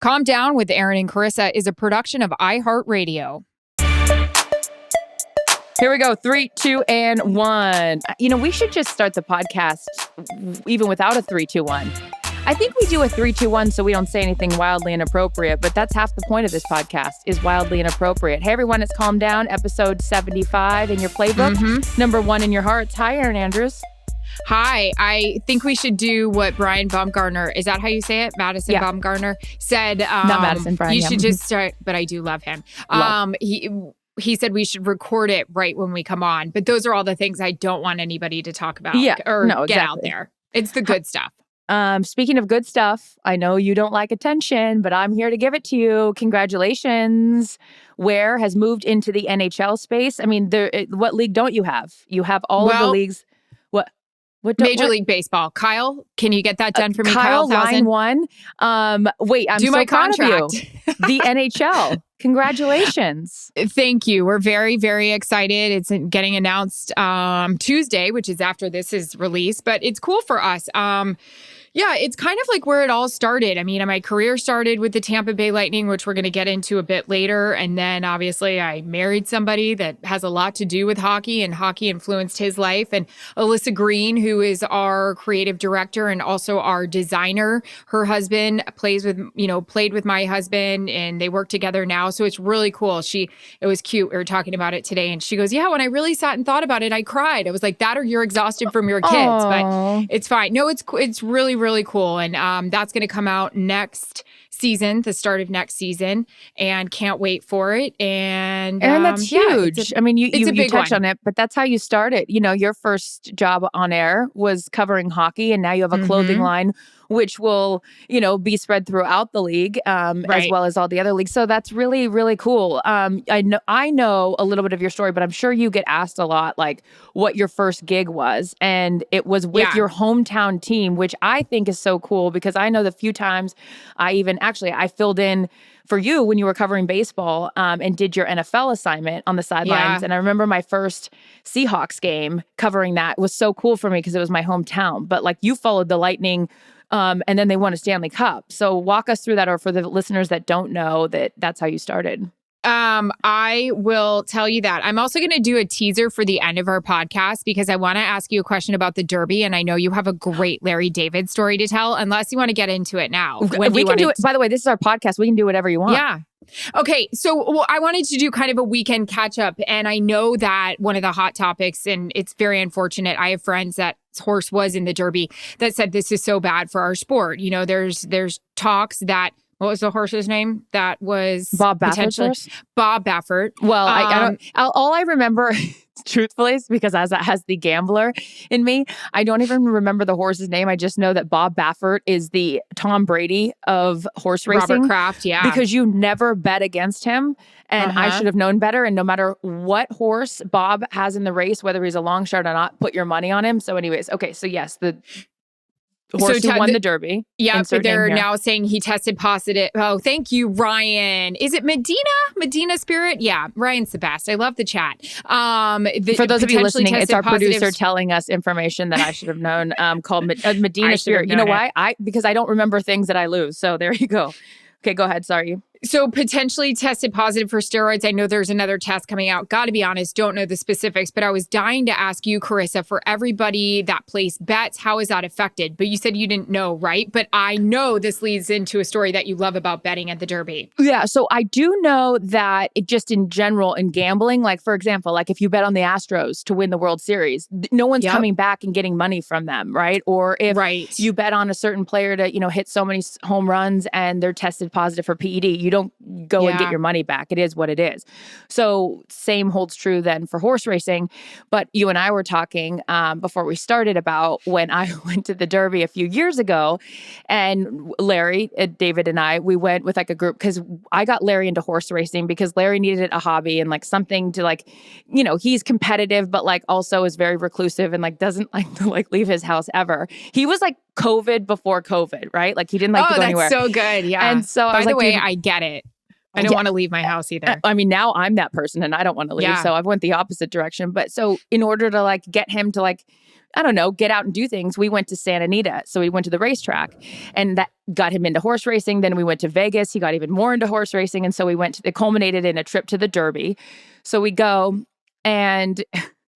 Calm Down with Erin and Charissa is a production of iHeartRadio. Here we go. 3, 2, and 1. We should just start the podcast even without a 3, 2, 1. I think we do a 3, 2, 1 so we don't say anything wildly inappropriate, but that's half the point of this podcast is wildly inappropriate. Hey, everyone, it's Calm Down, episode 75 in your playbook, number 1 in your hearts. Hi, Erin Andrews. Hi, I think we should do what Brian Baumgartner, is that how you say it? Madison Baumgartner said. Not Madison, Brian. You should just start, but I do love him. He said we should record it right when we come on. But those are all the things I don't want anybody to talk about get out there. It's the good stuff. Speaking of good stuff, I know you don't like attention, but I'm here to give it to you. Congratulations. Ware has moved into the NHL space. I mean, what league don't you have? You have all of the leagues. Major League Baseball. Kyle, can you get that done for me? Kyle, line 1. Wait, I'm so proud of you. The NHL. Congratulations. Thank you. We're very, very excited. It's getting announced Tuesday, which is after this is released, but it's cool for us. It's kind of like where it all started. I mean, my career started with the Tampa Bay Lightning, which we're going to get into a bit later. And then obviously I married somebody that has a lot to do with hockey, and hockey influenced his life. And Alyssa Green, who is our creative director and also our designer, her husband played with my husband, and they work together now. So it's really cool. It was cute. We were talking about it today, and she goes, yeah, when I really sat and thought about it, I cried. I was like, that or you're exhausted from your kids. But it's fine. No, it's really, really cool. And that's going to come out next season, the start of next season, and can't wait for it. And that's huge. You touched on it, but that's how you started. Your first job on air was covering hockey, and now you have a clothing line, which will, be spread throughout the league, as well as all the other leagues. So that's really, really cool. I know a little bit of your story, but I'm sure you get asked a lot, like what your first gig was. And it was with your hometown team, which I think is so cool because I know the few times I filled in for you when you were covering baseball and did your NFL assignment on the sidelines. And I remember my first Seahawks game covering that was so cool for me because it was my hometown. But like you followed the Lightning and then they won a Stanley Cup. So walk us through that, or for the listeners that don't know that's how you started. I will tell you that. I'm also going to do a teaser for the end of our podcast because I want to ask you a question about the Derby. And I know you have a great Larry David story to tell, unless you want to get into it now. We can do it. By the way, this is our podcast. We can do whatever you want. Yeah. Okay. So I wanted to do kind of a weekend catch up. And I know that one of the hot topics, and it's very unfortunate, I have friends that horse was in the Derby that said this is so bad for our sport. There's talks that, what was the horse's name? That was Bob Baffert's horse? Bob Baffert. Well, I don't. All I remember, truthfully, is because as the gambler in me, I don't even remember the horse's name. I just know that Bob Baffert is the Tom Brady of horse racing. Robert Kraft, yeah. Because you never bet against him, and I should have known better. And no matter what horse Bob has in the race, whether he's a long shot or not, put your money on him. So, anyways, okay. So yes, the horse who won the Derby. Yeah, but they're now saying he tested positive. Oh, thank you, Ryan. Is it Medina? Medina Spirit? Yeah, Ryan's the best. I love the chat. For those of you listening, it's our producer telling us information that I should have known called Medina Spirit. You know why? Because I don't remember things that I lose. So there you go. Okay, go ahead. Sorry. So potentially tested positive for steroids. I know there's another test coming out. Got to be honest, don't know the specifics, but I was dying to ask you, Charissa, for everybody that placed bets, how is that affected? But you said you didn't know, right? But I know this leads into a story that you love about betting at the Derby. Yeah, so I do know that it just in general in gambling, like for example, like if you bet on the Astros to win the World Series, no one's coming back and getting money from them, right? Or if you bet on a certain player to, hit so many home runs and they're tested positive for PED, you don't go and get your money back. It is what it is. So same holds true then for horse racing. But you and I were talking before we started about when I went to the Derby a few years ago, and Larry, David and I, we went with like a group because I got Larry into horse racing because Larry needed a hobby and like something to like, he's competitive, but like also is very reclusive and like doesn't like to like leave his house ever. He was like COVID before COVID, right? Like he didn't like to go anywhere. Oh, that's so good. Yeah. And so by the way, I get it. I don't want to leave my house either. I mean, now I'm that person and I don't want to leave. So I went the opposite direction. But so in order to like get him to like I don't know, get out and do things, we went to Santa Anita. So we went to the racetrack, and that got him into horse racing. Then we went to Vegas. He got even more into horse racing. And so it culminated in a trip to the Derby. So we go, and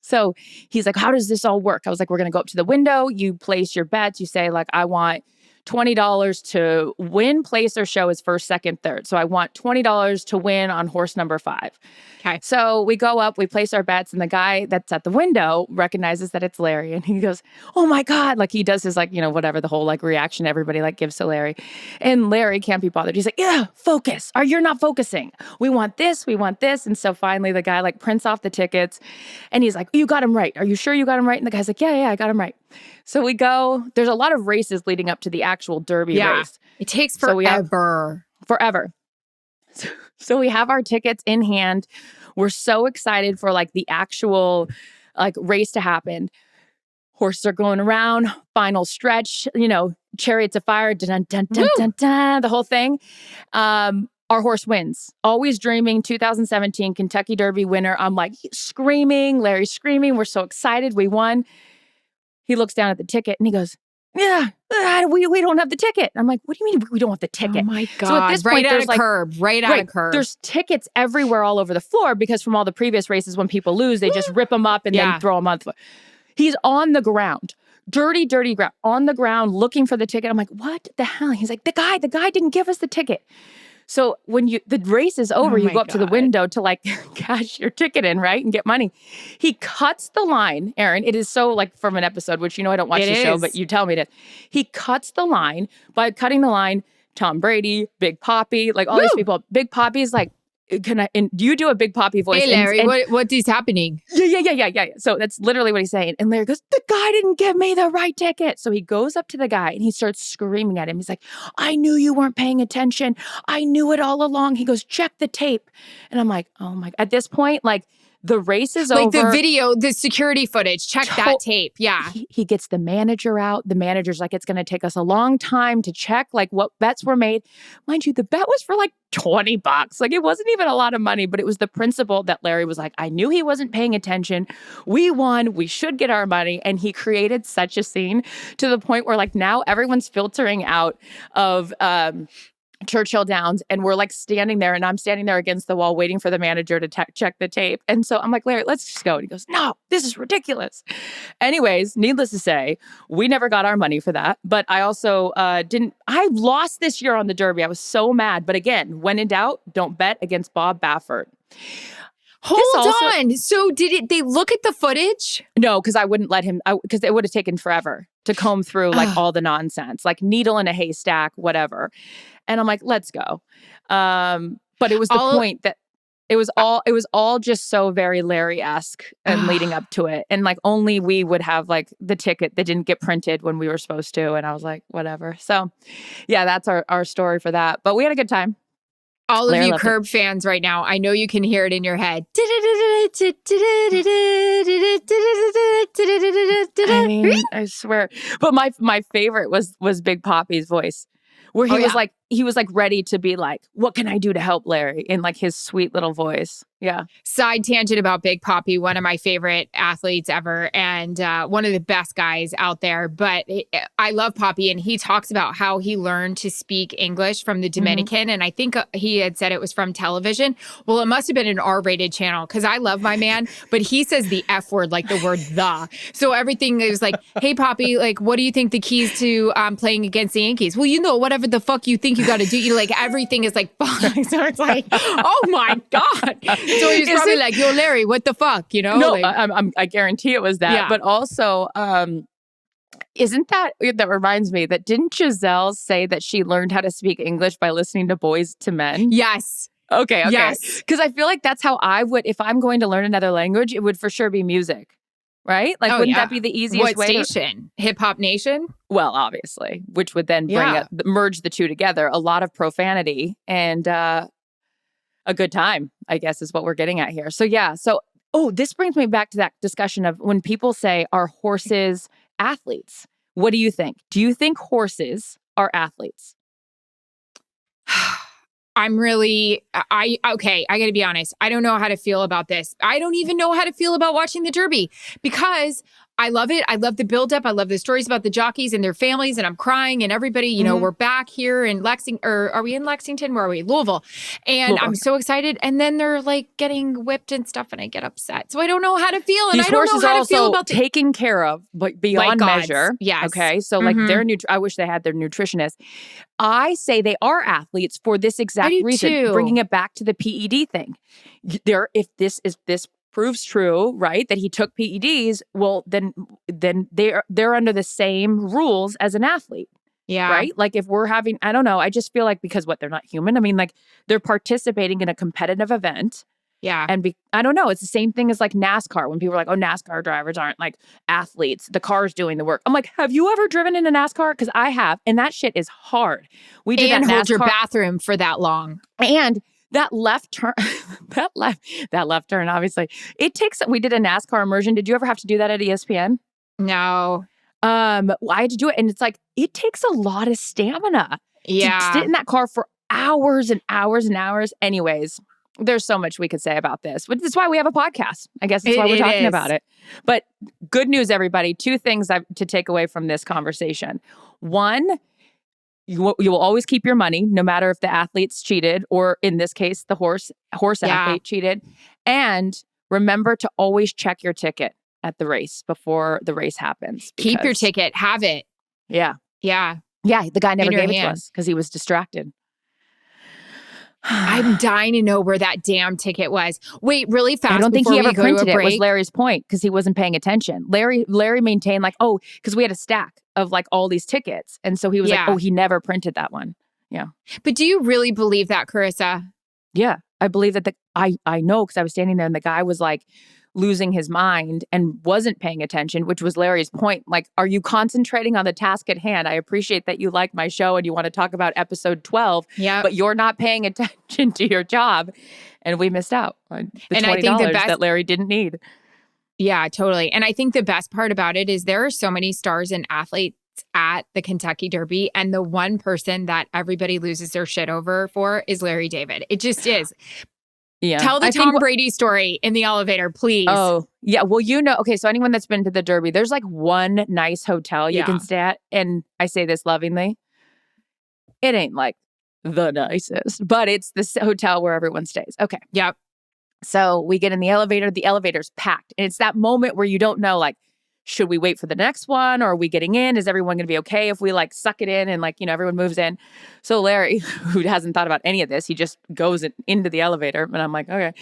so he's like, how does this all work? I was like, we're going to go up to the window. You place your bets. You say, like, I want $20 to win, place, or show his first, second, third. So I want $20 to win on horse number 5. Okay. So we go up, we place our bets, and the guy that's at the window recognizes that it's Larry. And he goes, oh my God. Like, he does his, like, you know, whatever, the whole like reaction everybody like gives to Larry. And Larry can't be bothered. He's like, yeah, focus. Or you're not focusing. We want this. We want this. And so finally the guy like prints off the tickets, and he's like, you got him right. Are you sure you got him right? And the guy's like, yeah, I got him right. So we go, there's a lot of races leading up to the actual Derby race. It takes forever. Forever. So we have our tickets in hand. We're so excited for like the actual like race to happen. Horses are going around, final stretch, you know, chariots of fire, dun, dun, dun, dun, dun, the whole thing. Our horse wins. Always Dreaming, 2017 Kentucky Derby winner. I'm like screaming, Larry's screaming. We're so excited. We won. He looks down at the ticket and he goes, yeah, we don't have the ticket. I'm like, what do you mean we don't have the ticket? Oh my God. So at this point, out of curb. There's tickets everywhere all over the floor because from all the previous races, when people lose, they just rip them up and then throw them on the floor. He's on the ground, dirty ground, on the ground looking for the ticket. I'm like, what the hell? He's like, the guy didn't give us the ticket. So when the race is over, you go up to the window to like cash your ticket in, right? And get money. He cuts the line, Erin. It is so like from an episode, which you know I don't watch the show, but you tell me this. He cuts the line by cutting the line. Tom Brady, Big Papi, like all these people. Big Papi's like, do you do a Big Papi voice? Hey, Larry, what is happening? Yeah. So that's literally what he's saying. And Larry goes, the guy didn't give me the right ticket. So he goes up to the guy and he starts screaming at him. He's like, I knew you weren't paying attention. I knew it all along. He goes, check the tape. And I'm like, oh my, at this point, like the race is over. Like the video, the security footage, check that tape. Yeah. He gets the manager out. The manager's like, it's going to take us a long time to check like what bets were made. Mind you, the bet was for like $20. Like it wasn't even a lot of money, but it was the principle that Larry was like, I knew he wasn't paying attention. We won. We should get our money. And he created such a scene to the point where like now everyone's filtering out of, Churchill Downs, and we're like standing there, and I'm standing there against the wall waiting for the manager to check the tape. And so I'm like, Larry, let's just go. And he goes, no, this is ridiculous. Anyways, needless to say, we never got our money for that. But I also I lost this year on the Derby. I was so mad. But again, when in doubt, don't bet against Bob Baffert. Hold on. So they look at the footage? No, because I wouldn't let him, because it would have taken forever to comb through like all the nonsense, like needle in a haystack, whatever. And I'm like, let's go. But it was the point that it was all just so very Larry-esque and leading up to it. And like only we would have like the ticket that didn't get printed when we were supposed to. And I was like, whatever. So yeah, that's our story for that. But we had a good time. All of you Curb fans right now, I know you can hear it in your head. I mean, I swear. But my favorite was Big Papi's voice, where he was like ready to be like, what can I do to help Larry, in like his sweet little voice. Yeah. Side tangent about Big Papi, one of my favorite athletes ever, and one of the best guys out there. But I love Papi, and he talks about how he learned to speak English from the Dominican, and I think he had said it was from television. Well, it must have been an R-rated channel, because I love my man, but he says the F word, like the word the. So everything is like, hey, Papi, like, what do you think the keys to playing against the Yankees? Well, you know, whatever the fuck you think you got to do, you like, everything is like, fuck. So it's like, oh my God. So he's probably like, yo, Larry, what the fuck, you know? No, like, I guarantee it was that. Yeah. But also, isn't that reminds me that didn't Giselle say that she learned how to speak English by listening to Boys to Men? Yes. Okay. Yes. Because I feel like that's how I would, if I'm going to learn another language, it would for sure be music. Right? Like, wouldn't that be the easiest way? What station? Hip Hop Nation? Well, obviously, which would then merge the two together. A lot of profanity and a good time, I guess, is what we're getting at here. So, yeah. So, this brings me back to that discussion of when people say, are horses athletes? What do you think? Do you think horses are athletes? I gotta be honest. I don't know how to feel about this. I don't even know how to feel about watching the Derby, because I love it. I love the buildup. I love the stories about the jockeys and their families, and I'm crying, and everybody, you know, we're back here in Lexington, or are we in Lexington? Where are we? Louisville. And I'm so excited. And then they're like getting whipped and stuff, and I get upset. So I don't know how to feel. And These I don't horses know how are to feel also about taken care of, but beyond measure. Yes. Okay. So like I wish they had their nutritionist. I say they are athletes for this exact reason. Too. Bringing it back to the PED thing. If this proves true, right, that he took PEDs, well, then they're under the same rules as an athlete. Yeah. Right? Like if we're having, I don't know, I just feel like because they're not human. I mean, like they're participating in a competitive event. Yeah. And I don't know, it's the same thing as like NASCAR. When people are like, oh, NASCAR drivers aren't like athletes. The car's doing the work. I'm like, have you ever driven in a NASCAR? Because I have. And that shit is hard. We did and that hold NASCAR, your bathroom for that long. And that left turn, that left turn, obviously. We did a NASCAR immersion. Did you ever have to do that at ESPN? No. I had to do it. And it's like, it takes a lot of stamina to sit in that car for hours and hours and hours. Anyways, there's so much we could say about this. But that's why we have a podcast. I guess that's why we're talking about it. But good news, everybody. 2 things to take away from this conversation. One, you will always keep your money, no matter if the athlete's cheated, or in this case, the horse athlete cheated. And remember to always check your ticket at the race before the race happens. Keep your ticket. Have it. Yeah. Yeah. Yeah. The guy never gave it to us because he was distracted. I'm dying to know where that damn ticket was. Wait, really fast. I don't think he ever printed it. Was break? Larry's point, because he wasn't paying attention. Larry maintained like, because we had a stack of like all these tickets. And so he was like, he never printed that one. Yeah. But do you really believe that, Charissa? Yeah. I believe that I know, because I was standing there and the guy was like losing his mind and wasn't paying attention, which was Larry's point. Like, are you concentrating on the task at hand? I appreciate that you like my show and you want to talk about episode 12, but you're not paying attention to your job. And we missed out on the $20 that Larry didn't need. Yeah, totally. And I think the best part about it is there are so many stars and athletes at the Kentucky Derby, and the one person that everybody loses their shit over for is Larry David. It just is. Yeah. Tell the Tom Brady story in the elevator, please. Oh, yeah. Well, okay, so anyone that's been to the Derby, there's like one nice hotel you can stay at. And I say this lovingly. It ain't like the nicest, but it's the hotel where everyone stays. Okay. Yep. So we get in the elevator's packed. And it's that moment where you don't know, like, should we wait for the next one, or are we getting in? Is everyone going to be okay if we like suck it in and like, everyone moves in? So Larry, who hasn't thought about any of this, he just goes into the elevator, and I'm like, okay.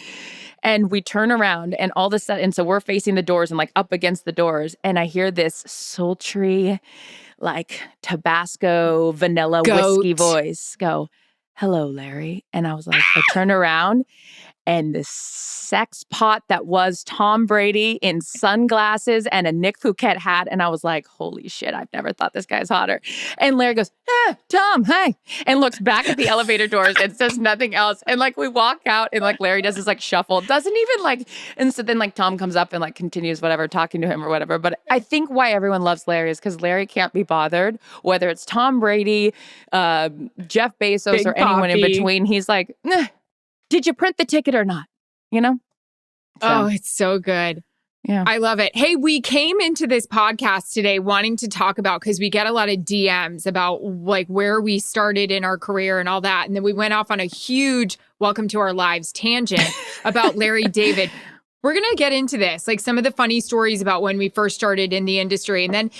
And we turn around, and all of a sudden, so we're facing the doors and like up against the doors, and I hear this sultry, like Tabasco vanilla whiskey voice go, "Hello, Larry." And I was like, I turn around, and the sex pot that was Tom Brady in sunglasses and a Nick Phuket hat. And I was like, holy shit, I've never thought this guy's hotter. And Larry goes, Tom, hey. And looks back at the elevator doors and says nothing else. And like we walk out, and like Larry does this like shuffle. Doesn't even like, and so then like Tom comes up and like continues whatever, talking to him or whatever. But I think why everyone loves Larry is because Larry can't be bothered, whether it's Tom Brady, Jeff Bezos, Big or anyone in between. He's like, did you print the ticket or not? So. Oh, it's so good. Yeah. I love it. Hey, we came into this podcast today wanting to talk about, because we get a lot of DMs about like where we started in our career and all that. And then we went off on a huge welcome to our lives tangent about Larry David. We're going to get into this, like some of the funny stories about when we first started in the industry. And then,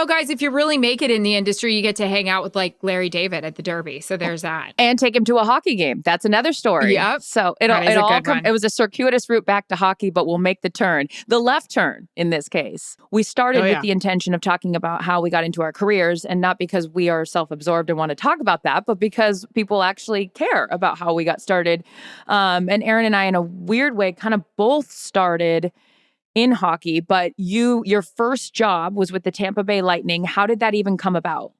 guys, if you really make it in the industry, you get to hang out with like Larry David at the Derby. So there's that. And take him to a hockey game. That's another story. Yep. So it was a circuitous route back to hockey, but we'll make the turn. The left turn in this case. We started with the intention of talking about how we got into our careers, and not because we are self-absorbed and want to talk about that, but because people actually care about how we got started. And Erin and I, in a weird way, kind of both started in hockey, but your first job was with the Tampa Bay Lightning. How did that even come about?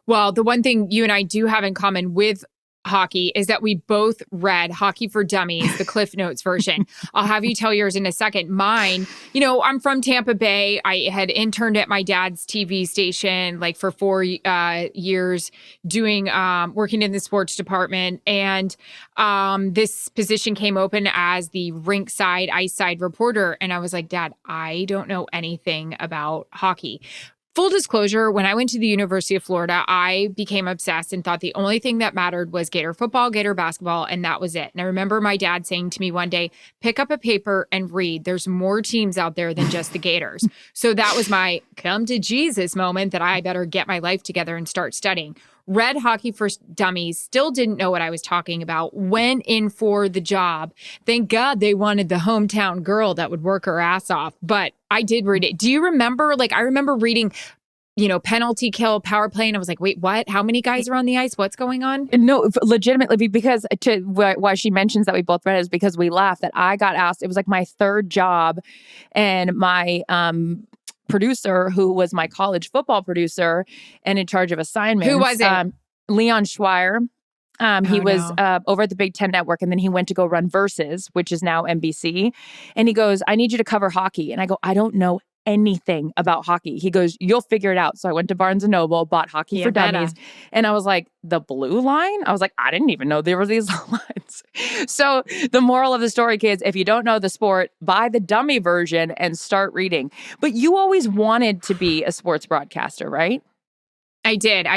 Well, the one thing you and I do have in common with hockey is that we both read Hockey for Dummies, the Cliff Notes version. I'll have you tell yours in a second. Mine, I'm from Tampa Bay. I had interned at my dad's TV station like for 4 years doing working in the sports department. And this position came open as the rink side, ice side reporter. And I was like, Dad, I don't know anything about hockey. Full disclosure, when I went to the University of Florida, I became obsessed and thought the only thing that mattered was Gator football, Gator basketball, and that was it. And I remember my dad saying to me one day, pick up a paper and read. There's more teams out there than just the Gators. So that was my come to Jesus moment that I better get my life together and start studying. Read Hockey for Dummies, still didn't know what I was talking about, went in for the job. Thank God they wanted the hometown girl that would work her ass off. But I did read it. Do you remember, I remember reading, penalty kill, power play, and I was like, wait, what? How many guys are on the ice? What's going on? No, legitimately, because why she mentions that we both read it is because we laughed that I got asked, it was like my third job, and my producer, who was my college football producer and in charge of assignments. Who was it? Leon Schweier. He was over at the Big Ten Network, and then he went to go run Versus, which is now NBC. And he goes, I need you to cover hockey. And I go, I don't know anything about hockey. He goes, you'll figure it out. So I went to Barnes & Noble, bought Hockey for Dummies. And I was like, the blue line? I was like, I didn't even know there were these lines. So the moral of the story, kids, if you don't know the sport, buy the dummy version and start reading. But you always wanted to be a sports broadcaster, right? I did.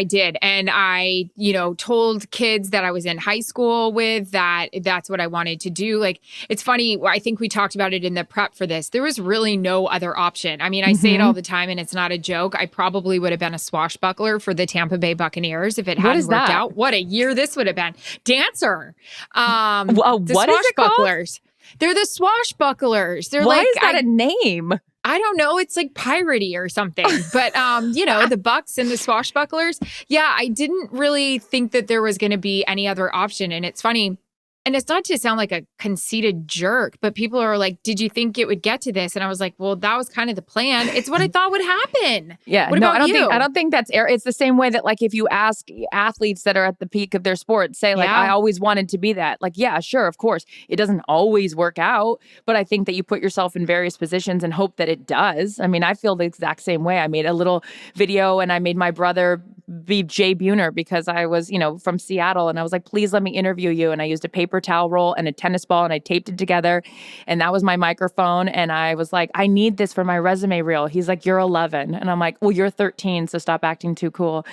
And I, told kids that I was in high school with that's what I wanted to do. Like, it's funny. I think we talked about it in the prep for this. There was really no other option. I mean, I say it all the time and it's not a joke. I probably would have been a swashbuckler for the Tampa Bay Buccaneers if it hadn't worked out. What a year this would have been. Dancer. The what is it called? They're the swashbucklers. They're Why is that a name? I don't know. It's like piratey or something. But, the Bucks and the swashbucklers. Yeah, I didn't really think that there was going to be any other option. And it's funny. And it's not to sound like a conceited jerk, but people are like, did you think it would get to this? And I was like, well, that was kind of the plan. It's what I thought would happen. Yeah. What about you? I don't think that's it's the same way that like if you ask athletes that are at the peak of their sport, say like, I always wanted to be that. Like, yeah, sure, of course. It doesn't always work out, but I think that you put yourself in various positions and hope that it does. I mean, I feel the exact same way. I made a little video and I made my brother be Jay Buhner because I was, from Seattle, and I was like, please let me interview you. And I used a paper towel roll and a tennis ball and I taped it together, and that was my microphone. And I was like, I need this for my resume reel. He's like, you're 11. And I'm like, well, you're 13, so stop acting too cool.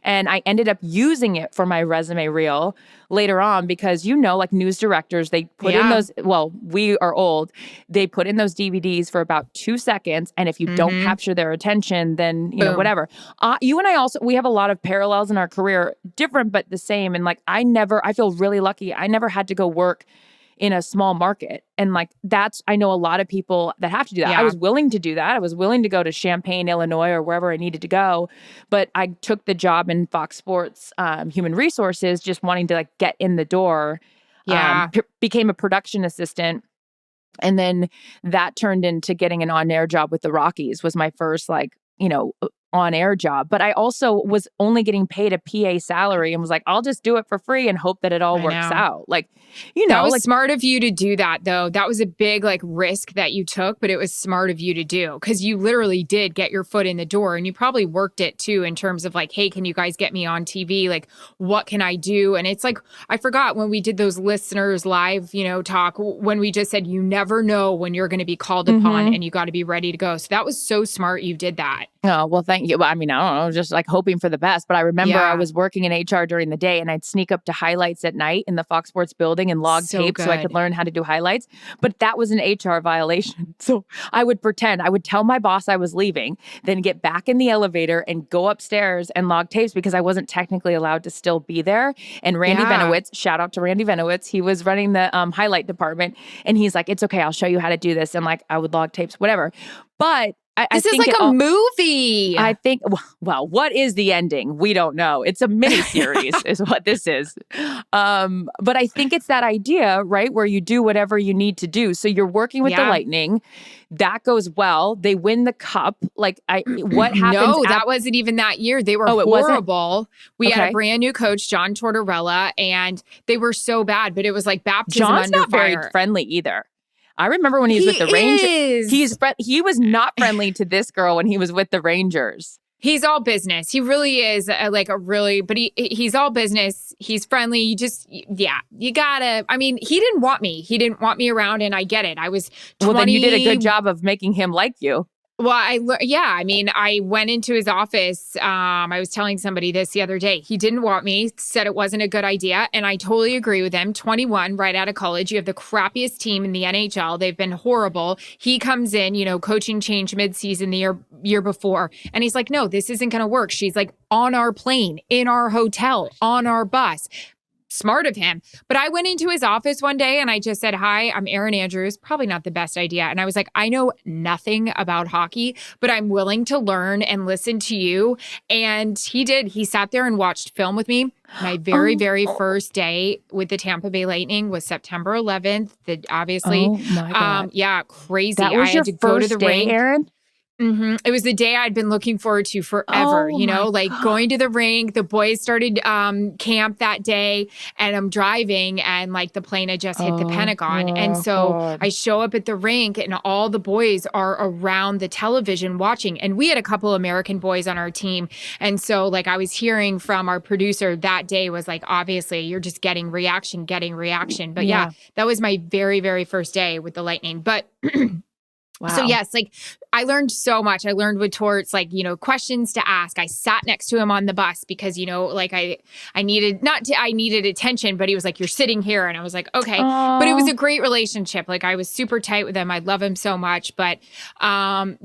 And I ended up using it for my resume reel later on because, like news directors, they put in those, well, we are old. They put in those DVDs for about 2 seconds. And if you don't capture their attention, then, whatever. You and I also, we have a lot of parallels in our career, different but the same. And like, I feel really lucky. I never had to go work in a small market. And like, I know a lot of people that have to do that. Yeah. I was willing to do that. I was willing to go to Champaign, Illinois, or wherever I needed to go. But I took the job in Fox Sports Human Resources, just wanting to like get in the door. Yeah. Became a production assistant. And then that turned into getting an on-air job with the Rockies was my first on-air job. But I also was only getting paid a PA salary and was like, I'll just do it for free and hope that it all works out. Like, that was smart of you to do that, though. That was a big risk that you took, but it was smart of you to do because you literally did get your foot in the door, and you probably worked it too in terms of like, hey, can you guys get me on TV? Like, what can I do? And it's like, I forgot when we did those listeners live, talk, when we just said, you never know when you're going to be called upon and you got to be ready to go. So that was so smart. You did that. Oh, well, thank you. Well, I mean, I don't know, just like hoping for the best. But I remember I was working in HR during the day and I'd sneak up to highlights at night in the Fox Sports building and log tape so I could learn how to do highlights. But that was an HR violation. So I would pretend, I would tell my boss I was leaving, then get back in the elevator and go upstairs and log tapes because I wasn't technically allowed to still be there. And Randy Venowitz, shout out to Randy Venowitz, he was running the highlight department. And he's like, it's okay, I'll show you how to do this. And like, I would log tapes, whatever. But This is like a movie. I think, well, what is the ending? We don't know. It's a miniseries is what this is. But I think it's that idea, right, where you do whatever you need to do. So you're working with the Lightning. That goes well. They win the cup. Like, what happens? No, that wasn't even that year. They were horrible. We had a brand new coach, John Tortorella, and they were so bad, but it was like baptism John's under not fire. Very friendly either. I remember when he was with the Rangers. He was not friendly to this girl when he was with the Rangers. He's all business. He really is but he's all business. He's friendly. You gotta, he didn't want me. He didn't want me around, and I get it. I was 20. Well, then you did a good job of making him like you. Well, I went into his office. I was telling somebody this the other day. He didn't want me, said it wasn't a good idea. And I totally agree with him. 21, right out of college. You have the crappiest team in the NHL. They've been horrible. He comes in, coaching change midseason the year before. And he's like, no, this isn't going to work. She's like on our plane, in our hotel, on our bus. Smart of him. But I went into his office one day and I just said, hi, I'm Erin Andrews. Probably not the best idea. And I was like, I know nothing about hockey, but I'm willing to learn and listen to you. And he did. He sat there and watched film with me. My very, very first day with the Tampa Bay Lightning was September 11th. Obviously, oh my God. Crazy. That was I had to go to the rink. Erin? Mm-hmm. It was the day I'd been looking forward to forever, going to the rink. The boys started camp that day, and I'm driving, and the plane had just hit the Pentagon. And so I show up at the rink, and all the boys are around the television watching. And we had a couple American boys on our team. And so I was hearing from our producer that day was obviously you're just getting reaction. But that was my very, very first day with the Lightning. But wow. So yes, I learned so much. I learned with Torts, questions to ask. I sat next to him on the bus because, I needed attention, but he was like, you're sitting here. And I was like, okay. Aww. But it was a great relationship. I was super tight with him. I love him so much. But I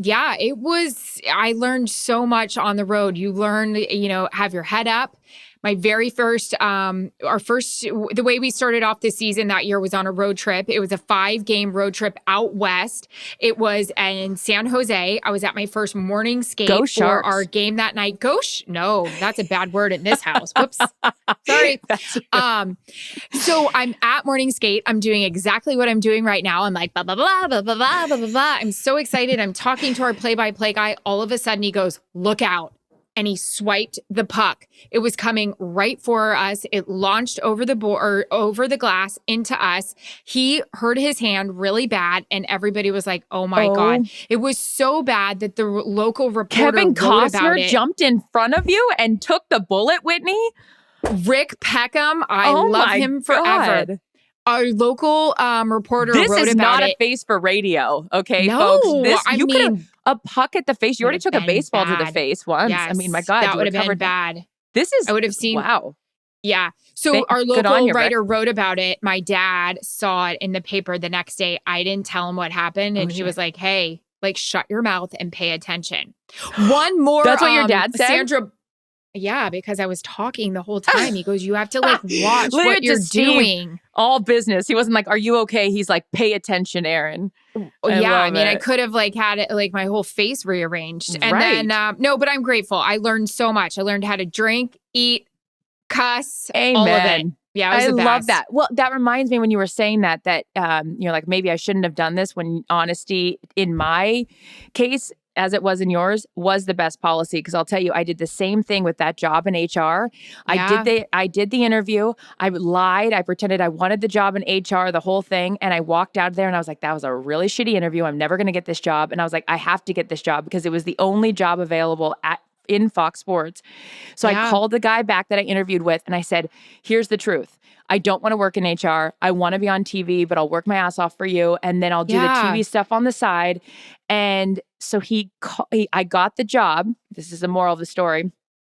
learned so much on the road. You learn, have your head up. My very first, the way we started off this season that year was on a road trip. It was a 5-game road trip out west. It was in San Jose. I was at my first morning skate for our game that night. No, that's a bad word in this house. Whoops. Sorry. So I'm at morning skate. I'm doing exactly what I'm doing right now. I'm like, blah, blah, blah, blah, blah, blah, blah, blah, blah. I'm so excited. I'm talking to our play-by-play guy. All of a sudden he goes, look out. And he swiped the puck. It was coming right for us. It launched over the board, over the glass into us. He hurt his hand really bad, and everybody was like, "Oh my God!" It was so bad that the local reporter Kevin wrote about Costner it. jumped in front of you and took the bullet, Whitney. Rick Peckham, I love him forever. God. Our local reporter wrote about it. This is not a face for radio, okay, no, folks? You could have a puck at the face. You already took a baseball to the face once. Yes, I mean, my God. That would have been bad. I would have seen. Wow. Yeah. So our local writer wrote about it. My dad saw it in the paper the next day. I didn't tell him what happened. And he was like, hey, shut your mouth and pay attention. One more. That's what your dad said? Sandra. Yeah, because I was talking the whole time. He goes, you have to watch what you're doing. All business. He wasn't like, are you okay? He's like, pay attention, Erin. I could have had it my whole face rearranged. And then, no, but I'm grateful. I learned so much. I learned how to drink, eat, cuss, Amen. all of it. Yeah, it was the best. Love that. Well, that reminds me when you were saying that you're like, maybe I shouldn't have done this, when honesty in my case, as it was in yours, was the best policy. Because I'll tell you, I did the same thing with that job in HR. Yeah. I did the interview. I lied. I pretended I wanted the job in HR, the whole thing. And I walked out of there and I was like, that was a really shitty interview. I'm never going to get this job. And I was like, I have to get this job because it was the only job available in Fox Sports. So I called the guy back that I interviewed with and I said, here's the truth. I don't want to work in HR. I want to be on TV, but I'll work my ass off for you. And then I'll do the TV stuff on the side. And so I got the job. This is the moral of the story.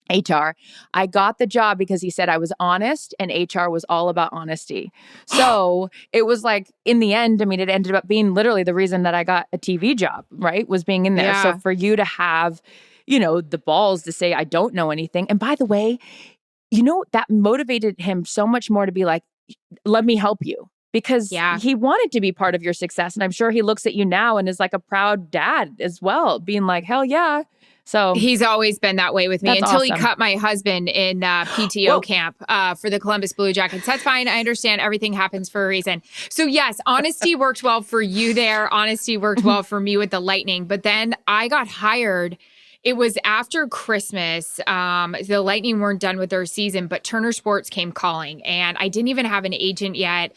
HR. I got the job because he said I was honest and HR was all about honesty. So it was in the end, it ended up being literally the reason that I got a TV job, right? Was being in there. Yeah. So for you to have, the balls to say, I don't know anything. And by the way, that motivated him so much more to be like, let me help you. because he wanted to be part of your success. And I'm sure he looks at you now and is like a proud dad as well, being like, hell yeah. So he's always been that way with me until he cut my husband in PTO camp for the Columbus Blue Jackets. That's fine. I understand everything happens for a reason. So yes, honesty worked well for you there. Honesty worked well for me with the Lightning. But then I got hired. It was after Christmas. The Lightning weren't done with their season, but Turner Sports came calling, and I didn't even have an agent yet.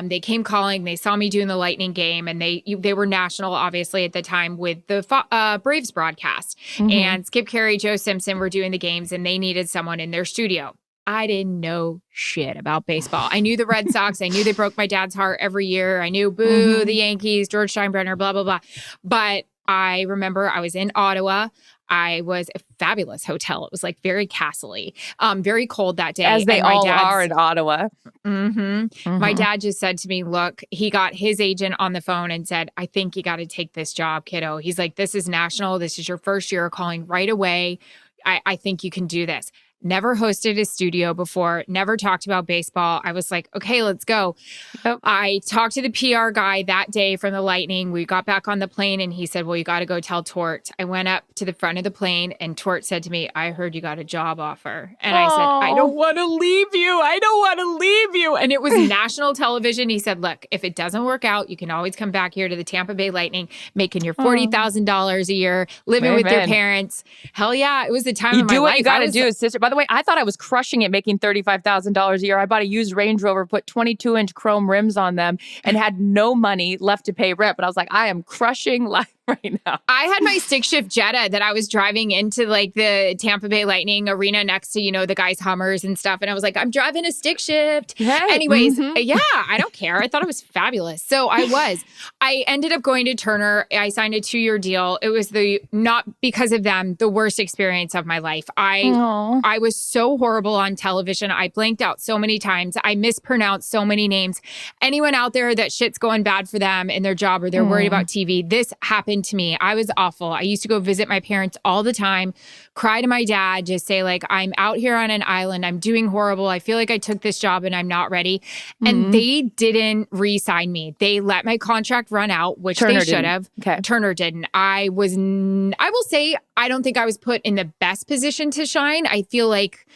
They came calling. They saw me doing the Lightning game, and they were national, obviously, at the time with the Braves broadcast. And Skip Carey, Joe Simpson were doing the games, and they needed someone in their studio. I didn't know shit about baseball. I knew the Red Sox. I knew they broke my dad's heart every year. I knew, boo, the Yankees, George Steinbrenner, blah, blah, blah. But I remember I was in Ottawa. I was a fabulous hotel. It was like very castle-y, very cold that day. As they all are in Ottawa. My dad just said to me, look, he got his agent on the phone and said, I think you got to take this job, kiddo. He's like, this is national. This is your first year calling right away. I think you can do this. Never hosted a studio before, never talked about baseball. I was like, okay, let's go. Yep. I talked to the PR guy that day from the Lightning. We got back on the plane and he said, well, you got to go tell Tort. I went up to the front of the plane and Tort said to me, I heard you got a job offer. And I said, I don't want to leave you. I don't want to leave you. And it was national television. He said, look, if it doesn't work out, you can always come back here to the Tampa Bay Lightning, making your $40,000 a year, living with your parents. Hell yeah. It was the time of my life. You do what you got to do, sister. By the way, I thought I was crushing it making $35,000 a year. I bought a used Range Rover, put 22-inch chrome rims on them, and had no money left to pay rent. But I was like, I am crushing life right now. I had my stick shift Jetta that I was driving into like the Tampa Bay Lightning arena next to, the guys' Hummers and stuff. And I was like, I'm driving a stick shift. Hey. Anyways, yeah, I don't care. I thought it was fabulous. So I ended up going to Turner. I signed a 2-year deal. It was not because of them, the worst experience of my life. I was so horrible on television. I blanked out so many times. I mispronounced so many names. Anyone out there that shit's going bad for them in their job or they're worried about TV, this happened to me. I was awful. I used to go visit my parents all the time, cry to my dad, just say like, I'm out here on an island. I'm doing horrible. I feel like I took this job and I'm not ready. And they didn't re-sign me. They let my contract run out, which Turner they should have. Okay. Turner didn't. I will say, I don't think I was put in the best position to shine. I feel like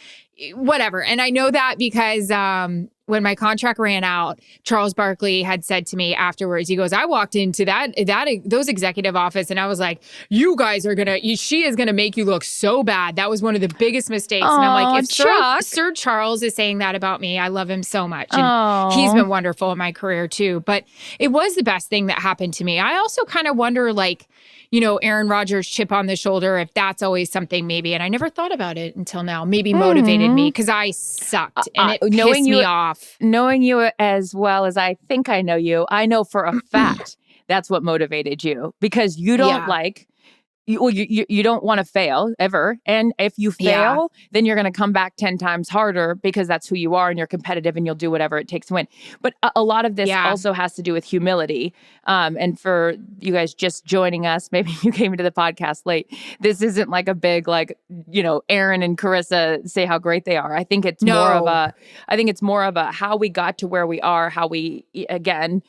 whatever. And I know that because when my contract ran out, Charles Barkley had said to me afterwards, he goes, I walked into those executive office and I was like, you guys are she is going to make you look so bad. That was one of the biggest mistakes. And I'm like, if Sir Charles is saying that about me, I love him so much. And he's been wonderful in my career too. But it was the best thing that happened to me. I also kind of wonder Aaron Rodgers' chip on the shoulder, if that's always something maybe. And I never thought about it until now. Maybe motivated me because I sucked and it pissed me off. Knowing you as well as I think I know you, I know for a fact that's what motivated you because you don't you don't want to fail ever. And if you fail, then you're going to come back 10 times harder because that's who you are and you're competitive and you'll do whatever it takes to win. But a lot of this also has to do with humility. And for you guys just joining us, maybe you came into the podcast late. This isn't like a big, Erin and Charissa say how great they are. I think it's more of a how we got to where we are, how we, again,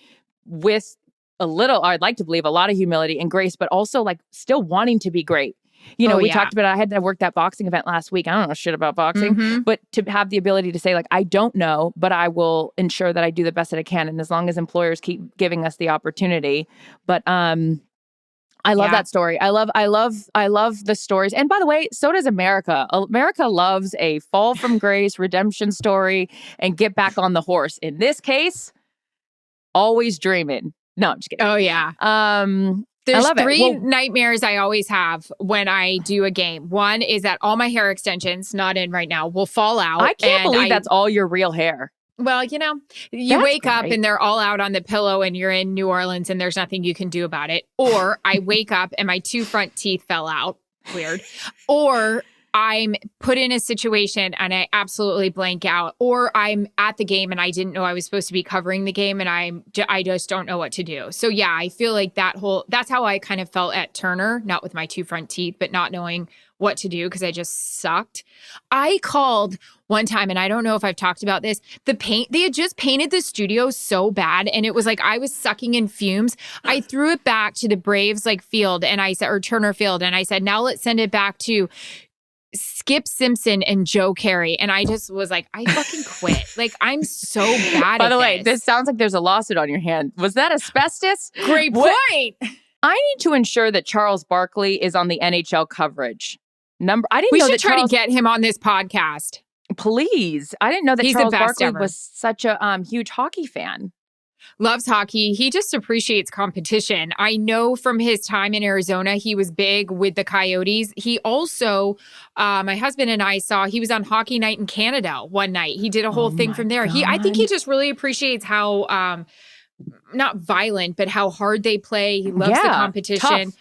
with I'd like to believe a lot of humility and grace, but also still wanting to be great. We talked about, I had to work that boxing event last week. I don't know shit about boxing, but to have the ability to say I don't know, but I will ensure that I do the best that I can. And as long as employers keep giving us the opportunity, but, I love that story. I love the stories. And by the way, so does America. America loves a fall from grace redemption story and get back on the horse. In this case, always dreaming. No, I'm just kidding. Oh, yeah. There's three nightmares I always have when I do a game. One is that all my hair extensions, not in right now, will fall out. I can't believe that's all your real hair. Well, you wake up and they're all out on the pillow and you're in New Orleans and there's nothing you can do about it. Or I wake up and my 2 front teeth fell out. Weird. Or I'm put in a situation and I absolutely blank out, or I'm at the game and I didn't know I was supposed to be covering the game and I just don't know what to do. So yeah, I feel like that's how I kind of felt at Turner, not with my two front teeth, but not knowing what to do because I just sucked. I called one time, and I don't know if I've talked about this, the paint, they had just painted the studio so bad, and it was like I was sucking in fumes. I threw it back to the Braves field, and I said, or Turner Field, and I said, now let's send it back to Skip Simpson and Joe Carey. And I just was like, I fucking quit. Like, I'm so bad By the way, this sounds like there's a lawsuit on your hand. Was that asbestos? Great point. I need to ensure that Charles Barkley is on the NHL coverage. I didn't we know should that try to get him on this podcast. Please. I didn't know that He's Charles the best Barkley ever. was such a huge hockey fan. Loves hockey. He just appreciates competition. I know from his time in Arizona, he was big with the Coyotes. He also, my husband and I saw, he was on Hockey Night in Canada one night. He did a whole thing from there. I think he just really appreciates how, not violent, but how hard they play. He loves the competition. Tough.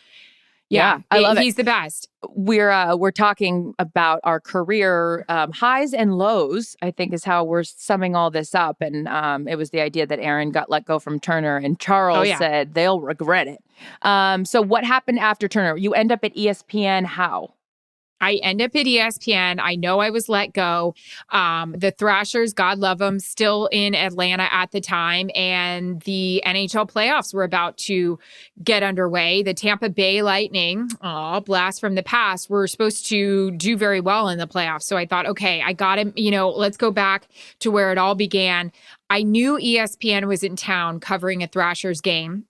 Yeah, I love it. He's the best. We're talking about our career highs and lows, I think is how we're summing all this up. And it was the idea that Erin got let go from Turner and Charles said they'll regret it. So what happened after Turner? You end up at ESPN. How? I end up at ESPN. I know I was let go. The Thrashers, God love them, still in Atlanta at the time. And the NHL playoffs were about to get underway. The Tampa Bay Lightning, blast from the past, were supposed to do very well in the playoffs. So I thought, okay, I got him. Let's go back to where it all began. I knew ESPN was in town covering a Thrashers game.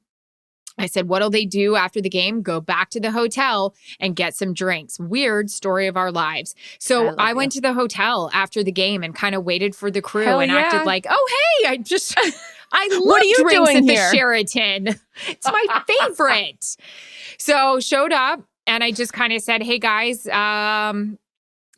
I said, what'll they do after the game? Go back to the hotel and get some drinks. Weird story of our lives. So I went to the hotel after the game and kind of waited for the crew acted like, oh, hey, I love what are you drinks doing at here? The Sheraton. It's my favorite. So showed up and I just kind of said, hey, guys,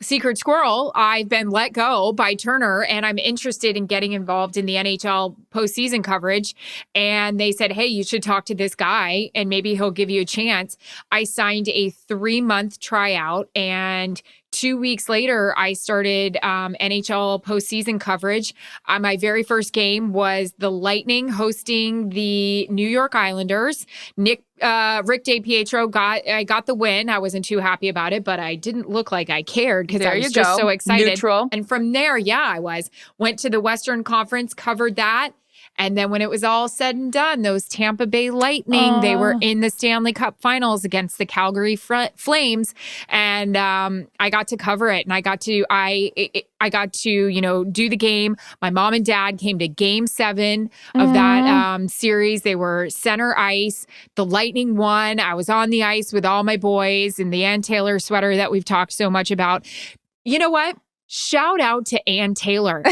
Secret Squirrel, I've been let go by Turner and I'm interested in getting involved in the NHL postseason coverage. And they said, hey, you should talk to this guy and maybe he'll give you a chance. I signed a 3-month tryout and 2 weeks later, I started NHL postseason coverage. My very first game was the Lightning hosting the New York Islanders. Rick DiPietro got the win. I wasn't too happy about it, but I didn't look like I cared because I was just so excited. Neutral. And from there, I went to the Western Conference, covered that. And then when it was all said and done, those Tampa Bay Lightning, they were in the Stanley Cup Finals against the Calgary Flames, and I got to cover it, and I got to do the game. My mom and dad came to Game 7 of that series. They were center ice. The Lightning won. I was on the ice with all my boys in the Ann Taylor sweater that we've talked so much about. You know what? Shout out to Ann Taylor.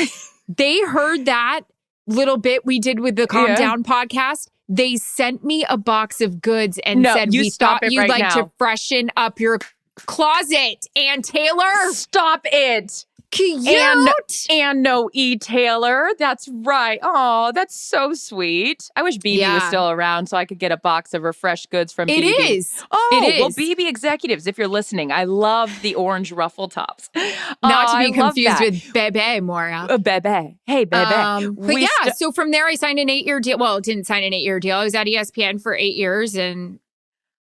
They heard that little bit we did with the Calm Down podcast. They sent me a box of goods and said, we thought you'd like to freshen up your closet. Ann Taylor. Stop it. Cute. And no E. Taylor. That's right. Oh, that's so sweet. I wish BB was still around so I could get a box of refreshed goods from BB. It is. Oh, it is. Well, BB executives, if you're listening, I love the orange ruffle tops. Not to be confused with Bebe, Moira. Bebe. Hey, Bebe. But so from there I signed an 8-year deal. Well, it didn't sign an 8-year deal. I was at ESPN for 8 years and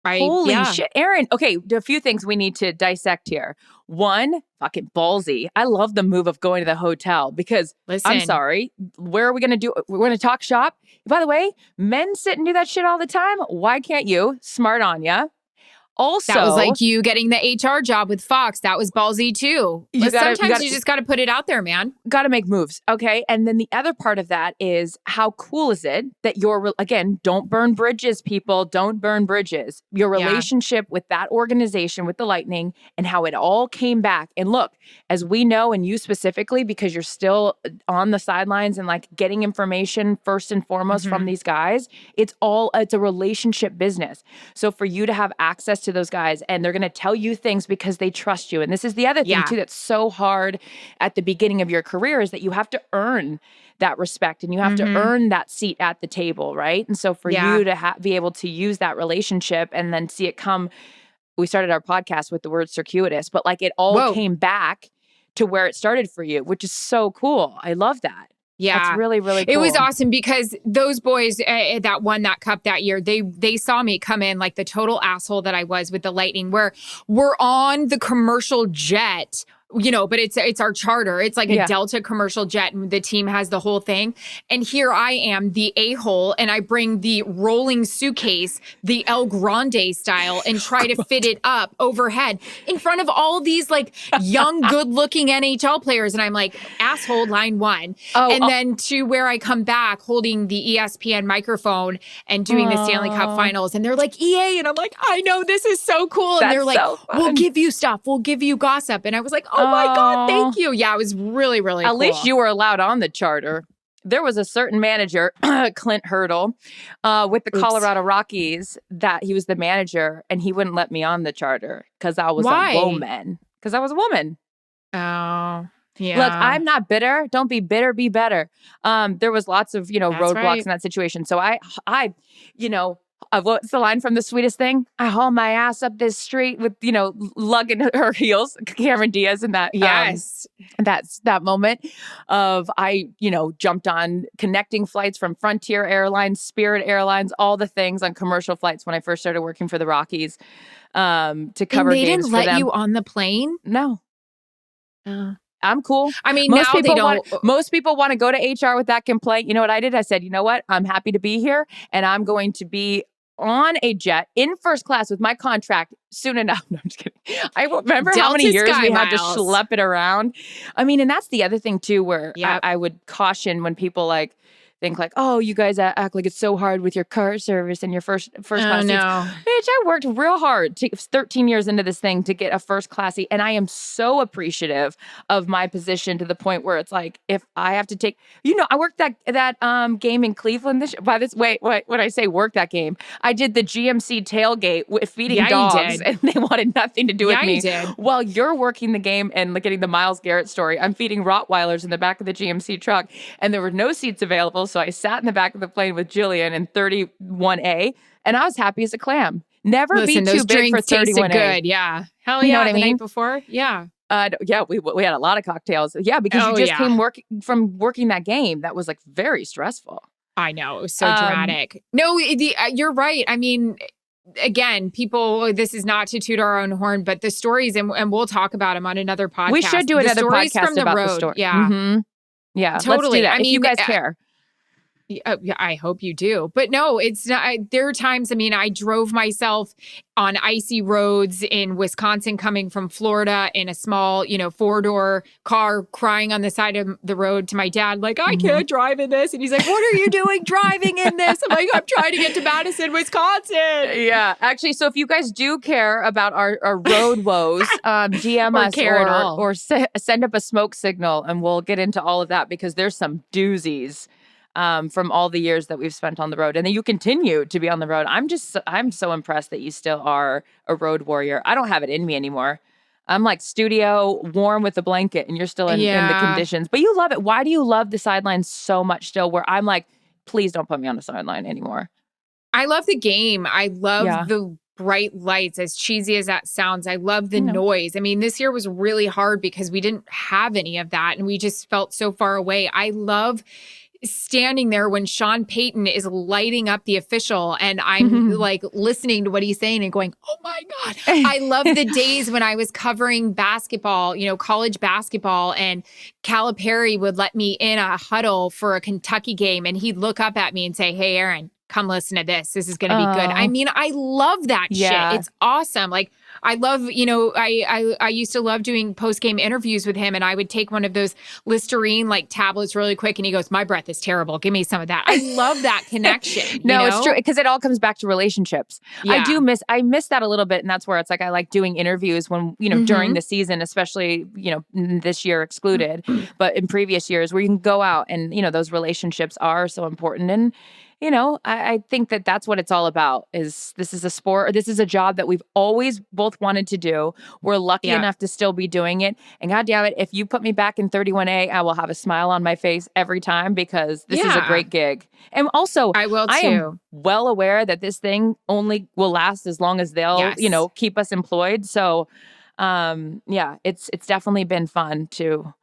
holy shit. Erin, okay, a few things we need to dissect here. One, fucking ballsy. I love the move of going to the hotel because, I'm sorry, where are we going to do? We're going to talk shop. By the way, men sit and do that shit all the time. Why can't you? Smart on ya. Also, that was like you getting the HR job with Fox. That was ballsy too. Sometimes you just got to put it out there, man. Got to make moves. Okay. And then the other part of that is how cool is it that again, don't burn bridges, people. Don't burn bridges. Your relationship with that organization, with the Lightning, and how it all came back. And look, as we know, and you specifically, because you're still on the sidelines and like getting information first and foremost from these guys, it's a relationship business. So for you to have access to those guys and they're going to tell you things because they trust you. And this is the other thing too that's so hard at the beginning of your career is that you have to earn that respect and you have to earn that seat at the table, right? And so for you to be able to use that relationship and then see it come we started our podcast with the word circuitous, but like it all came back to where it started for you, which is so cool. I love that. Yeah. That's really, really cool. It was awesome because those boys that won that cup that year, they saw me come in like the total asshole that I was with the Lightning, where we're on the commercial jet, you know, but it's our charter. It's like a Delta commercial jet and the team has the whole thing. And here I am, the a-hole, and I bring the rolling suitcase, the El Grande style, and try to fit it up overhead in front of all these like young, good-looking NHL players. And I'm like, asshole, line one. And then to where I come back holding the ESPN microphone and doing the Stanley Cup finals. And they're like, EA. And I'm like, I know, this is so cool. And they're like, we'll give you stuff. We'll give you gossip. And I was like, oh my God, thank you. Yeah, it was really, really cool. At least you were allowed on the charter. There was a certain manager, Clint Hurdle, with the Colorado Rockies, that he was the manager, and he wouldn't let me on the charter because I was a woman. Because I was a woman. Oh, yeah. Look, I'm not bitter. Don't be bitter, be better. There was lots of, roadblocks in that situation. So I what's the line from The Sweetest Thing? I haul my ass up this street with, lugging her heels. Cameron Diaz in that. Yes. That's that moment of I jumped on connecting flights from Frontier Airlines, Spirit Airlines, all the things on commercial flights when I first started working for the Rockies to cover games for them. They didn't let you on the plane? No. I'm cool. I mean, most people want to go to HR with that complaint. You know what I did? I said, you know what? I'm happy to be here, and I'm going to be on a jet in first class with my contract soon enough. No, I'm just kidding. I remember how many years we had to schlep it around. I mean, and that's the other thing too, where I would caution when people think like, oh, you guys act like it's so hard with your car service and your first class seats. Bitch, I worked real hard 13 years into this thing to get a first class seat. And I am so appreciative of my position to the point where it's like, if I have to take, I worked that game in Cleveland when I say work that game, I did the GMC tailgate with feeding dogs and they wanted nothing to do with me. You did. While you're working the game and getting the Myles Garrett story, I'm feeding Rottweilers in the back of the GMC truck and there were no seats available. So I sat in the back of the plane with Jillian in 31A, and I was happy as a clam. Never be too big for 31A. Good, yeah. Hell yeah, you know what I mean? Night before, yeah. We had a lot of cocktails. Yeah, because you just came from working that game. That was very stressful. I know, it was so dramatic. No, you're right. I mean, again, people, this is not to toot our own horn, but the stories, and we'll talk about them on another podcast. We should do another podcast about the story. Yeah. Mm-hmm. Yeah, totally. Let's do that. I mean, you guys care. Yeah, I hope you do. But no, it's not. There are times, I drove myself on icy roads in Wisconsin coming from Florida in a small, 4-door car crying on the side of the road to my dad, like, I can't drive in this. And he's like, what are you doing driving in this? I'm like, I'm trying to get to Madison, Wisconsin. Yeah. Actually, so if you guys do care about our road woes, DM us or send up a smoke signal and we'll get into all of that because there's some doozies. From all the years that we've spent on the road. And then you continue to be on the road. I'm so impressed that you still are a road warrior. I don't have it in me anymore. I'm like studio, warm with a blanket, and you're still in the conditions. But you love it. Why do you love the sidelines so much still, where I'm like, please don't put me on the sideline anymore? I love the game. I love the bright lights, as cheesy as that sounds. I love the noise. This year was really hard because we didn't have any of that, and we just felt so far away. I love standing there when Sean Payton is lighting up the official and I'm listening to what he's saying and going, oh my God. I love the days when I was covering basketball, college basketball, and Calipari would let me in a huddle for a Kentucky game and he'd look up at me and say, hey, Erin, come listen to this. This is going to be good. I love that shit. It's awesome. I love, I used to love doing post-game interviews with him, and I would take one of those Listerine tablets really quick, and he goes, my breath is terrible. Give me some of that. I love that connection. It's true, because it all comes back to relationships. Yeah. I miss that a little bit, and that's where it's I like doing interviews when, during the season, especially, this year excluded, but in previous years where you can go out and, those relationships are so important. And I think that that's what it's all about. Is this is a sport, or this is a job that we've always both wanted to do. We're lucky enough to still be doing it. And God damn it, if you put me back in 31A, I will have a smile on my face every time, because this is a great gig. And also, I will too. I am well aware that this thing only will last as long as they'll, keep us employed. So, it's definitely been fun to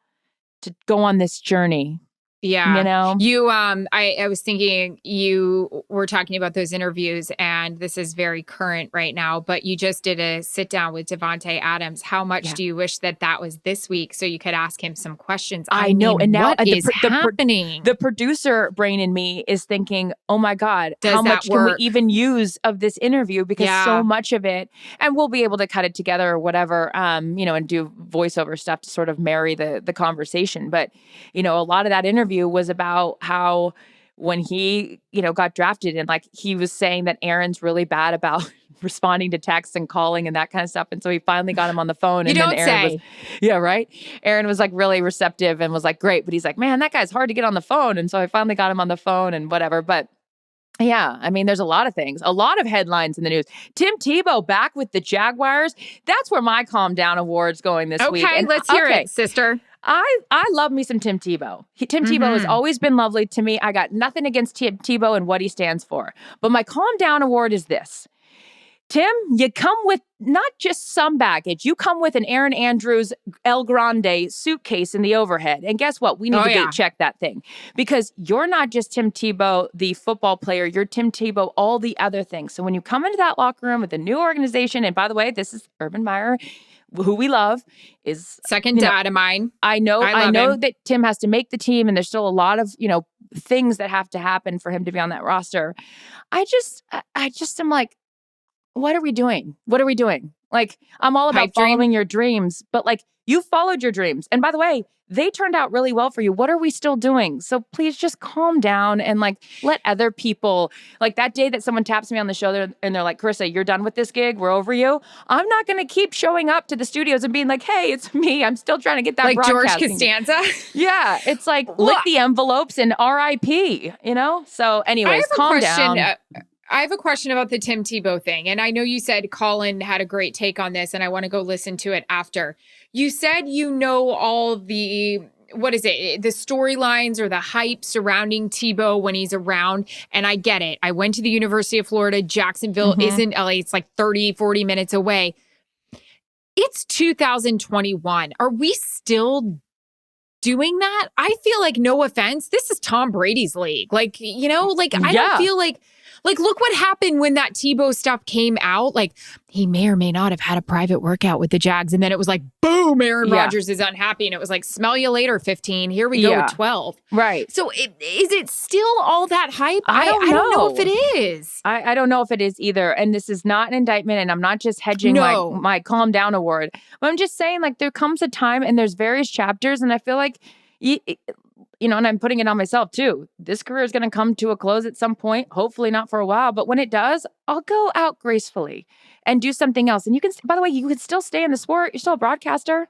go on this journey. Yeah. You, I was thinking you were talking about those interviews, and this is very current right now, but you just did a sit down with Devontae Adams. How much do you wish that was this week so you could ask him some questions? I know. And now what is happening? The producer brain in me is thinking, oh my God, how much can we even use of this interview? Because so much of it, and we'll be able to cut it together or whatever, and do voiceover stuff to sort of marry the conversation. But, a lot of that interview was about how when he, got drafted, and like he was saying that Erin's really bad about responding to texts and calling and that kind of stuff. And so he finally got him on the phone. And then Erin was, Erin was like really receptive and was like, great. But he's like, man, that guy's hard to get on the phone. And so I finally got him on the phone and whatever. But yeah, I mean, there's a lot of things, a lot of headlines in the news. Tim Tebow back with the Jaguars. That's where my Calm Down award's going this week. Okay, let's hear it, sister. I love me some Tim Tebow. Tim Tebow has always been lovely to me. I got nothing against Tim Tebow and what he stands for. But my Calm Down award is this. Tim, you come with not just some baggage. You come with an Erin Andrews El Grande suitcase in the overhead. And guess what? We need to gate check that thing. Because you're not just Tim Tebow, the football player. You're Tim Tebow, all the other things. So when you come into that locker room with a new organization, and by the way, this is Urban Meyer, who we love, is second dad of mine. I know that Tim has to make the team, and there's still a lot of, things that have to happen for him to be on that roster. I just am like, what are we doing? What are we doing? Like, I'm all about following your dreams, but like, you followed your dreams. And by the way, they turned out really well for you. What are we still doing? So please just calm down and like, let other people, like that day that someone taps me on the shoulder and they're like, Charissa, you're done with this gig. We're over you. I'm not going to keep showing up to the studios and being like, hey, it's me. I'm still trying to get that like George broadcasting. Costanza. Yeah. It's like, lick the envelopes and RIP, So anyways, calm down. I have a question about the Tim Tebow thing. And I know you said Colin had a great take on this, and I want to go listen to it after. You said all the, the storylines or the hype surrounding Tebow when he's around. And I get it. I went to the University of Florida. Jacksonville isn't LA. It's like 30, 40 minutes away. It's 2021. Are we still doing that? I feel like, no offense, this is Tom Brady's league. Like, I don't feel like, look what happened when that Tebow stuff came out. Like, he may or may not have had a private workout with the Jags. And then it was like, boom, Aaron Rodgers is unhappy. And it was like, smell you later, 15. Here we go with 12. Right. So is it still all that hype? I don't know if it is. I don't know if it is either. And this is not an indictment. And I'm not just hedging my Calm Down award. But I'm just saying, like, there comes a time and there's various chapters. And I feel like, and I'm putting it on myself too. This career is going to come to a close at some point, hopefully not for a while. But when it does, I'll go out gracefully and do something else. And you can, by the way, you can still stay in the sport. You're still a broadcaster.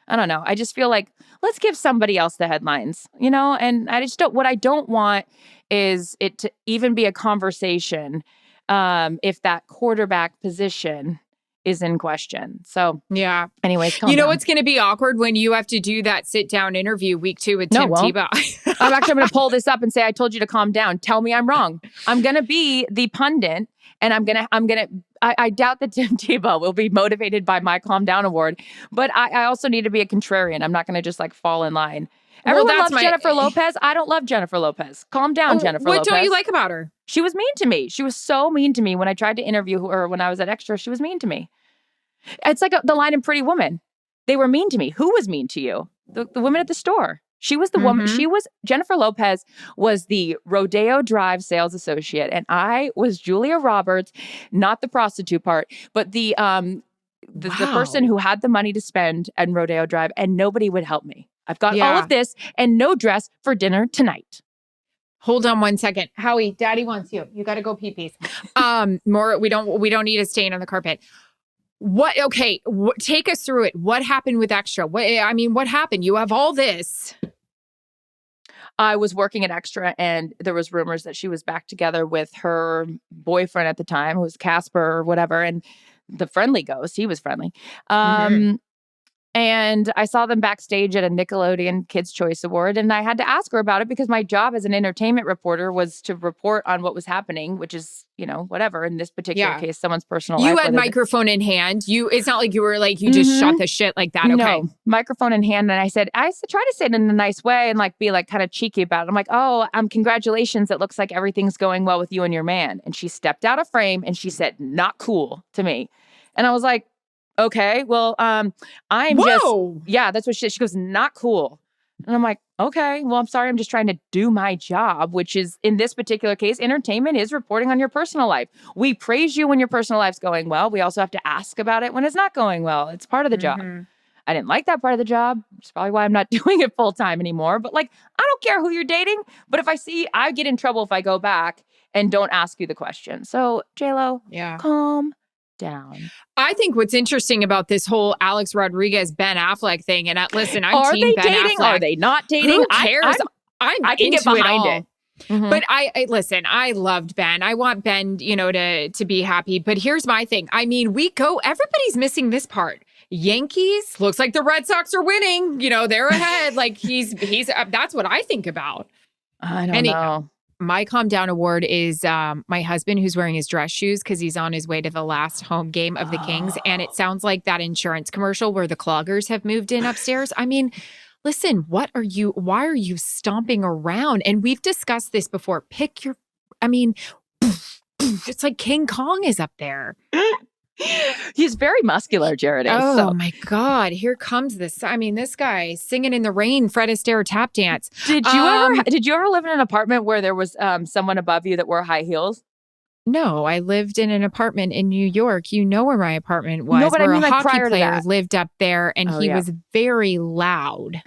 I don't know. I just feel like, let's give somebody else the headlines, and I just don't, what I don't want is it to even be a conversation if that quarterback position is in question. So yeah. Anyways, what's going to be awkward when you have to do that sit down interview week 2 with Tim Tebow. I'm actually going to pull this up and say, I told you to calm down. Tell me I'm wrong. I'm going to be the pundit, and I doubt that Tim Tebow will be motivated by my Calm Down award, but I also need to be a contrarian. I'm not going to just like fall in line. Everyone loves Jennifer Lopez. I don't love Jennifer Lopez. Calm down, Jennifer Lopez. What don't you like about her? She was mean to me. She was so mean to me when I tried to interview her when I was at Extra. She was mean to me. It's like the line in Pretty Woman. They were mean to me. Who was mean to you? The woman at the store. She was the woman. Jennifer Lopez was the Rodeo Drive sales associate. And I was Julia Roberts, not the prostitute part, but the person who had the money to spend at Rodeo Drive, and nobody would help me. I've got all of this and no dress for dinner tonight. Hold on one second. Howie, Daddy wants you. You got to go pee-pee. More, we don't need a stain on the carpet. What? Okay. Take us through it. What happened with Extra? What happened? You have all this. I was working at Extra, and there was rumors that she was back together with her boyfriend at the time, who was Casper or whatever, and the friendly ghost. He was friendly. And I saw them backstage at a Nickelodeon Kids' Choice Award, and I had to ask her about it because my job as an entertainment reporter was to report on what was happening, which is, whatever. In this particular case, someone's personal life. You had microphone in hand. It's not like you were like, you just shot the shit like that. Okay. No, microphone in hand. And I try to say it in a nice way and like be like kind of cheeky about it. I'm like, oh, congratulations. It looks like everything's going well with you and your man. And she stepped out of frame and she said, not cool to me. And I was like, okay, well, that's what she goes, not cool. And I'm like, okay, well, I'm sorry. I'm just trying to do my job, which is in this particular case, entertainment is reporting on your personal life. We praise you when your personal life's going well. We also have to ask about it when it's not going well. It's part of the job. I didn't like that part of the job, which is probably why I'm not doing it full time anymore. But like, I don't care who you're dating. But if I get in trouble if I go back and don't ask you the question. So JLo, calm down. I think what's interesting about this whole Alex Rodriguez, Ben Affleck thing, and listen, I'm Are team they Ben dating? Affleck. Are they not dating? Who cares? I can get behind it. But I listen, I loved Ben. I want Ben, to be happy. But here's my thing. I mean, everybody's missing this part. Yankees, looks like the Red Sox are winning. They're ahead. Like he's that's what I think about. I don't know. My calm down award is my husband, who's wearing his dress shoes because he's on his way to the last home game of the Kings. And it sounds like that insurance commercial where the cloggers have moved in upstairs. I mean, listen, why are you stomping around? And we've discussed this before. It's like King Kong is up there. He's very muscular, Jared is. Oh my God. Here comes this. This guy singing in the rain, Fred Astaire tap dance. Did you ever live in an apartment where there was someone above you that wore high heels? No, I lived in an apartment in New York. You know where my apartment was. No, but where I mean, a like, hockey prior player to that. lived up there, and he was very loud.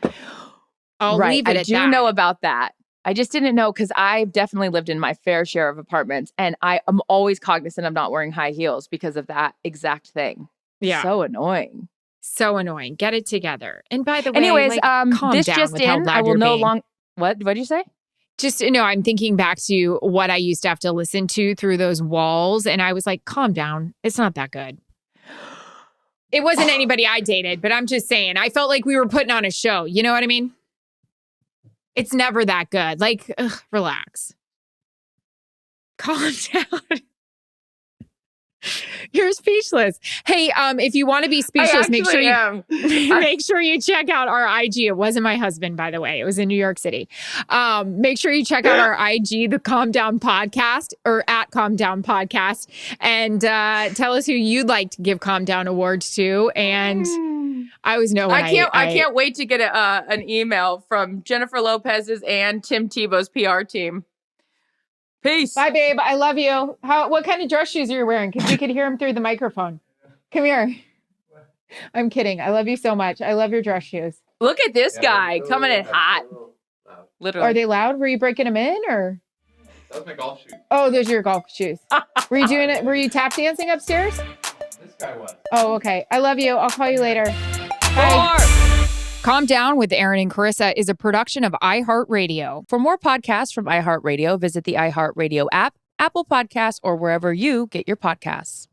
I'll leave it at that. I do know about that. I just didn't know because I've definitely lived in my fair share of apartments, and I am always cognizant of not wearing high heels because of that exact thing. Yeah. So annoying. So annoying. Get it together. And by the way, anyways, calm this down just with how in, loud I will you're no being. longer. What did you say? I'm thinking back to what I used to have to listen to through those walls, and I was like, calm down. It's not that good. It wasn't anybody I dated, but I'm just saying, I felt like we were putting on a show. You know what I mean? It's never that good. Like, relax. Calm down. You're speechless. Hey, if you want to be speechless, make sure you check out our IG. It wasn't my husband, by the way. It was in New York City. Make sure you check out our IG, the Calm Down Podcast, or at Calm Down Podcast, and tell us who you'd like to give Calm Down awards to. And I always know when I can't wait to get an email from Jennifer Lopez's and Tim Tebow's PR team. Peace. Bye, babe. I love you. What kind of dress shoes are you wearing? Because we could hear him through the microphone. Come here. I'm kidding. I love you so much. I love your dress shoes. Look at this guy coming in hot. Literally. Are they loud? Were you breaking them in or? That was my golf shoes. Oh, those are your golf shoes. Were you doing it? Were you tap dancing upstairs? This guy was. Oh, okay. I love you. I'll call you later. Bye. Calm Down with Erin and Charissa is a production of iHeartRadio. For more podcasts from iHeartRadio, visit the iHeartRadio app, Apple Podcasts, or wherever you get your podcasts.